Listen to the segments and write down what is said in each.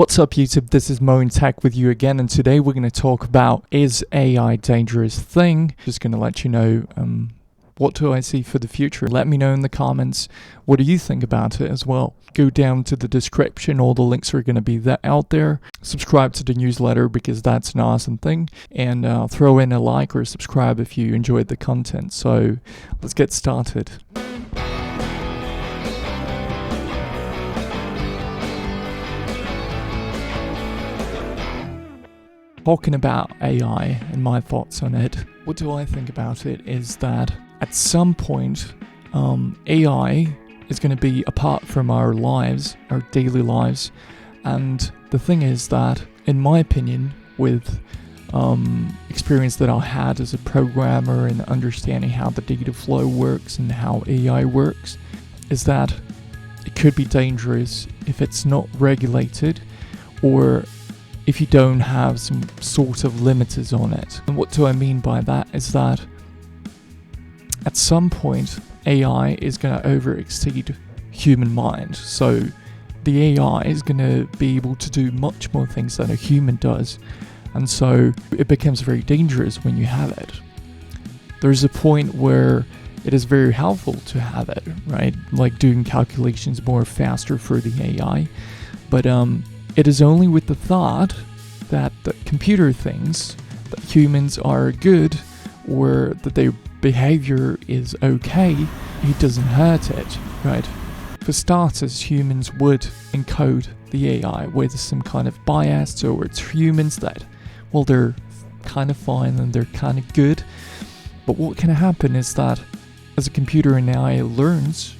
What's up YouTube, this is MoInTech with you again, and today we're going to talk about, is AI a dangerous thing? Just going to let you know what do I see for the future. Let me know in the comments, what do you think about it as well. Go down to the description, all the links are going to be out there. Subscribe to the newsletter because that's an awesome thing, and throw in a like or subscribe if you enjoyed the content. So let's get started. Talking about AI and my thoughts on it, what do I think about it is that at some point AI is going to be apart from our lives, our daily lives. And the thing is that, in my opinion, with experience that I had as a programmer and understanding how the data flow works and how AI works, is that it could be dangerous if it's not regulated, or if you don't have some sort of limiters on it. And what do I mean by that is that at some point AI is going to overexceed human mind. So the AI is going to be able to do much more things than a human does, and so it becomes very dangerous when you have it. There's a point where it is very helpful to have it, right? Like doing calculations more faster for the AI, but it is only with the thought that the computer thinks that humans are good or that their behavior is okay, it doesn't hurt it, right? For starters, humans would encode the AI with some kind of bias towards humans that, well, they're kind of fine and they're kind of good. But what can happen is that as a computer and AI learns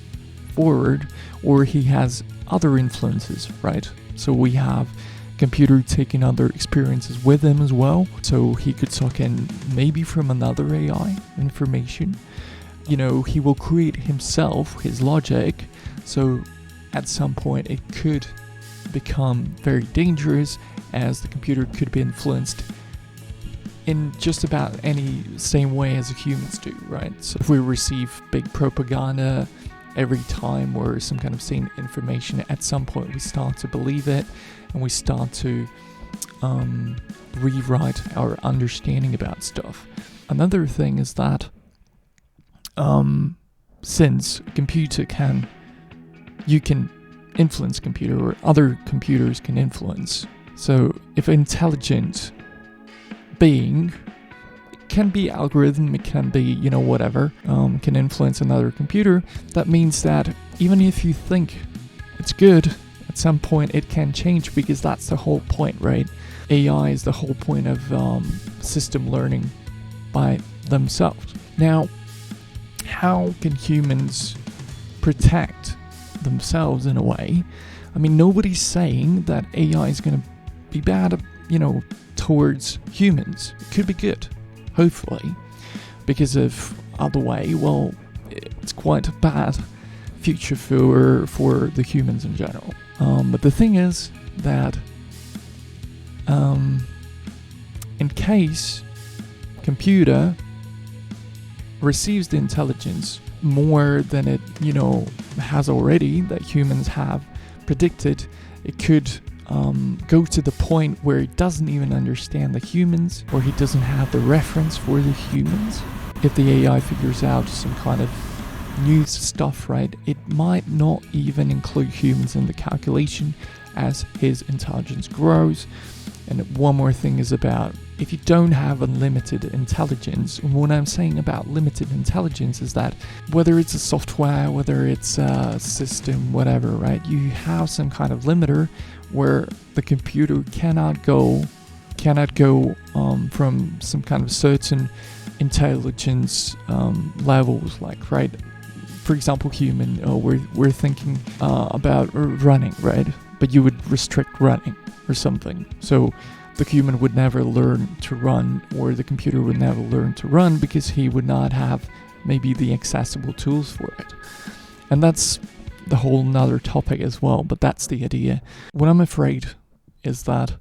forward, or he has other influences, right? So we have computer taking other experiences with him as well, so he could suck in maybe from another AI information. You know, he will create himself his logic, so at some point it could become very dangerous, as the computer could be influenced in just about any same way as humans do, right? So if we receive big propaganda every time, or some kind of same information, at some point we start to believe it, and we start to rewrite our understanding about stuff. Another thing is that since a computer you can influence computer, or other computers can influence. So if an intelligent being, can be algorithm, it can be, whatever, can influence another computer, that means that even if you think it's good, at some point it can change, because that's the whole point, right? AI is the whole point of system learning by themselves. Now, how can humans protect themselves in a way? I mean, nobody's saying that AI is going to be bad, towards humans. It could be good, hopefully, because if other way, well, it's quite a bad future for the humans in general. But the thing is that in case computer receives the intelligence more than it has already, that humans have predicted, it could go to the point where it doesn't even understand the humans, or he doesn't have the reference for the humans. If the AI figures out some kind of new stuff, right, it might not even include humans in the calculation as his intelligence grows. And one more thing is about, if you don't have unlimited intelligence, and what I'm saying about limited intelligence is that whether it's a software, whether it's a system, whatever, right, you have some kind of limiter where the computer cannot go from some kind of certain intelligence levels, like, right, for example, human, we're thinking about running, right, but you would restrict running or something, so the human would never learn to run, or the computer would never learn to run, because he would not have maybe the accessible tools for it. And that's the whole nother topic as well, but that's the idea. What I'm afraid is that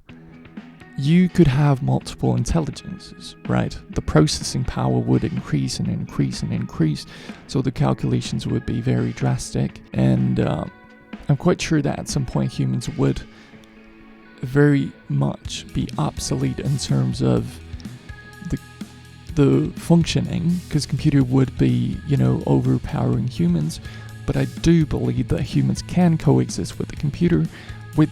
you could have multiple intelligences, right? The processing power would increase and increase and increase, so the calculations would be very drastic, and I'm quite sure that at some point humans would very much be obsolete in terms of the functioning, because computer would be, overpowering humans. But I do believe that humans can coexist with the computer, with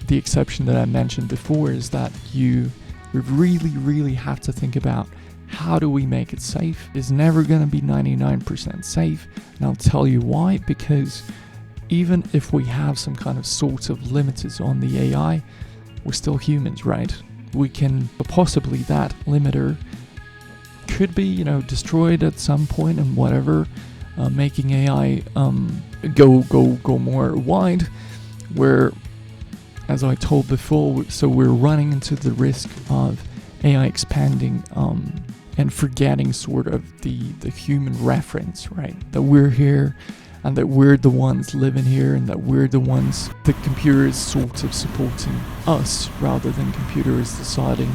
the exception that I mentioned before, is that you really, really have to think about how do we make it safe. It's never going to be 99% safe, and I'll tell you why. Because even if we have some kind of sort of limiters on the AI, we're still humans, right? We can, possibly that limiter could be, destroyed at some point and whatever, making AI go more wide, where, as I told before, so we're running into the risk of AI expanding and forgetting sort of the human reference, right? That we're here and that we're the ones living here and that we're the ones, the computer is sort of supporting us rather than computer is deciding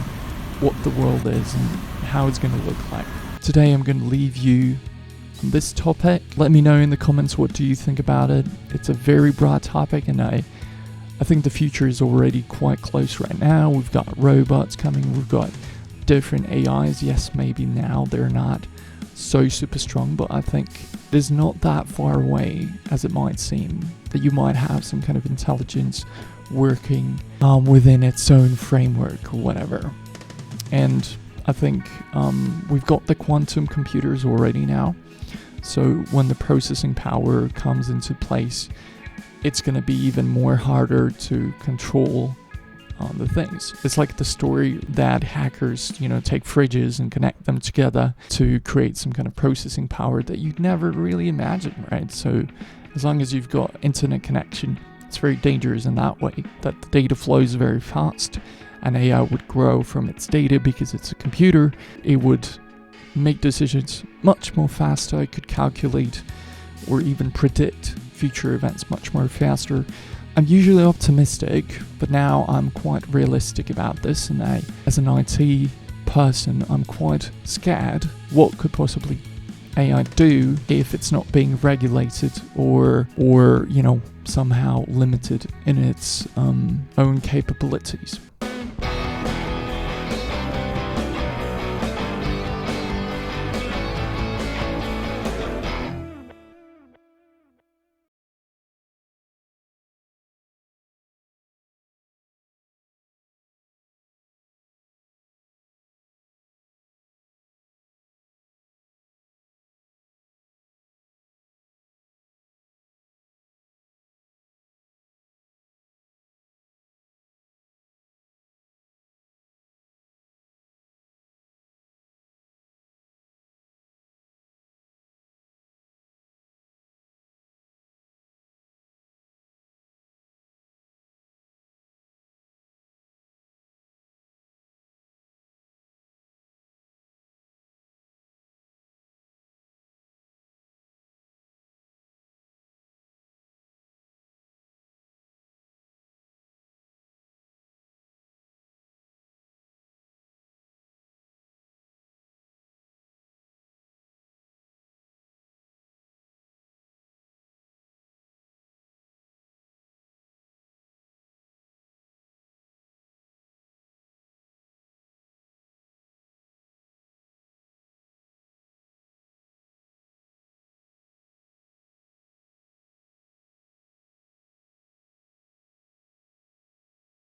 what the world is and how it's going to look like. Today I'm going to leave you on this topic. Let me know in the comments, what do you think about it? It's a very broad topic, and I think the future is already quite close right now. We've got robots coming, we've got different AIs. Yes, maybe now they're not so super strong, but I think it is not that far away as it might seem, that you might have some kind of intelligence working within its own framework or whatever. And I think we've got the quantum computers already now, so when the processing power comes into place, it's going to be even more harder to control the things. It's like the story that hackers, take fridges and connect them together to create some kind of processing power that you'd never really imagine, right? So as long as you've got internet connection, it's very dangerous in that way, that the data flows very fast, and AI would grow from its data because it's a computer. It would make decisions much more faster. It could calculate or even predict future events much more faster. I'm usually optimistic, but now I'm quite realistic about this, and as an IT person, I'm quite scared what could possibly AI do if it's not being regulated or somehow limited in its own capabilities.